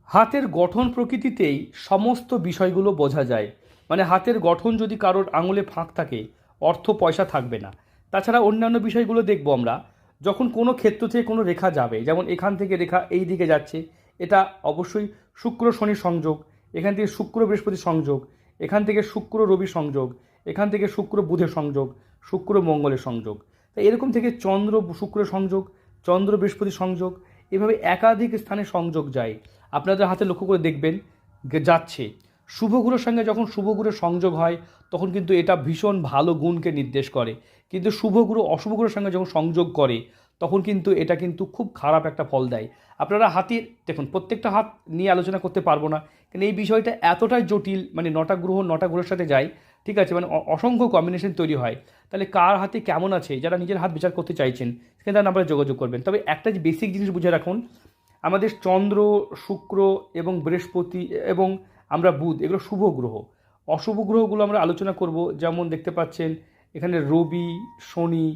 হাতের গঠন প্রকৃতিতেই সমস্ত বিষয়গুলো বোঝা যায়। মানে হাতের গঠন যদি কারোর আঙুলে ফাঁক থাকে, অর্থ পয়সা থাকবে না। তাছাড়া অন্যান্য বিষয়গুলো দেখব আমরা, যখন কোনো ক্ষেত্র থেকে কোনো রেখা যাবে, যেমন এখান থেকে রেখা এই দিকে যাচ্ছে, এটা অবশ্যই শুক্র শনি সংযোগ, এখান থেকে শুক্র বৃহস্পতি সংযোগ, এখান থেকে শুক্র রবি সংযোগ, এখান থেকে শুক্র বুধের সংযোগ, শুক্র মঙ্গলের সংযোগ। তাই এরকম থেকে চন্দ্র শুক্র সংযোগ, চন্দ্র বৃহস্পতি সংযোগ, এভাবে একাধিক স্থানে সংযোগ যায়। আপনাদের হাতে লক্ষ্য করে দেখবেন যাচ্ছে। শুভ গ্রহের সঙ্গে যখন শুভ গ্রহের সংযোগ হয়, তখন কিন্তু এটা ভীষণ ভালো গুণকে নির্দেশ করে। কিন্তু শুভ গ্রহ অশুভ গ্রহের সঙ্গে যখন সংযোগ করে, তখন কিন্তু এটা কিন্তু খুব খারাপ একটা ফল দেয়। আপনারা হাতের দেখুন, প্রত্যেকটা হাত নিয়ে আলোচনা করতে পারবো না, কারণ এই বিষয়টা এতটাই জটিল। মানে নটা গ্রহের সাথে যায়, ঠিক আছে, মানে অসংখ্য কম্বিনেশন তৈরি হয়। তাহলে কার হাতে কেমন আছে, যারা নিজের হাত বিচার করতে চাইছেন, সেখানে তার নাম্বারে যোগাযোগ করবেন। তবে একটা যে বেসিক জিনিস বুঝে রাখুন, আমাদের চন্দ্র, শুক্র এবং বৃহস্পতি এবং আমরা বুধ, এগুলো শুভ গ্রহ। অশুভ গ্রহগুলো আমরা আলোচনা করব। যেমন দেখতে পাচ্ছেন এখানে রবি, শনি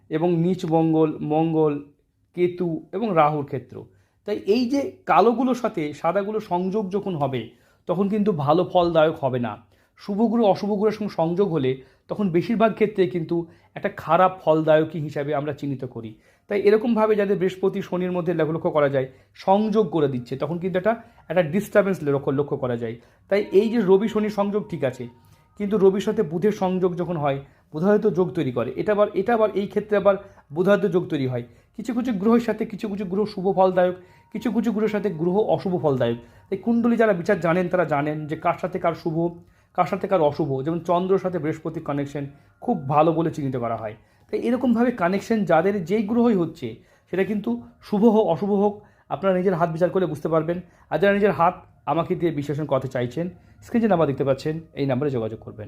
এবং নীচ মঙ্গল, কেতু এবং রাহুর ক্ষেত্র। তাই এই যে কালোগুলোর সাথে সাদাগুলো সংযোগ যখন হবে, তখন কিন্তু ভালো ফলদায়ক হবে না। শুভ গ্রহ অশুভ গ্রহের সঙ্গে সংযোগ হলে তখন বেশিরভাগ ক্ষেত্রে কিন্তু একটা খারাপ ফলদায়কী হিসাবে আমরা চিহ্নিত করি। তাই এরকমভাবে যাদের বৃহস্পতি শনির মধ্যে লক্ষ্য করা যায় সংযোগ করে দিচ্ছে, তখন কিন্তু একটা ডিস্টারবেন্স লক্ষ্য করা যায়। তাই এই যে রবি শনি সংযোগ ঠিক আছে, কিন্তু রবির সাথে বুধের সংযোগ যখন হয়, বুধায়িত যোগ তৈরি করে। এটা আবার এই ক্ষেত্রে আবার বুধায়িত যোগ তৈরি হয়। কিছু কিছু গ্রহের সাথে কিছু কিছু গ্রহ শুভ ফলদায়ক, কিছু কিছু গ্রহের সাথে গ্রহ অশুভ ফলদায়ক। এই কুণ্ডলী যারা বিচার জানেন তারা জানেন যে কার সাথে কার শুভ, কার সাথে কার অশুভ। যেমন চন্দ্রর সাথে বৃহস্পতির কানেকশন খুব ভালো বলে চিহ্নিত করা হয়। তাই এরকমভাবে কানেকশন যাদের যেই গ্রহই হচ্ছে, সেটা কিন্তু শুভ হোক অশুভ হোক, আপনারা নিজের হাত বিচার করে বুঝতে পারবেন। আর যারা নিজের হাত আমাকে দিয়ে বিশ্লেষণ করতে চাইছেন, স্ক্রিনে যে নাম্বার দেখতে পাচ্ছেন, এই নাম্বারে যোগাযোগ করবেন।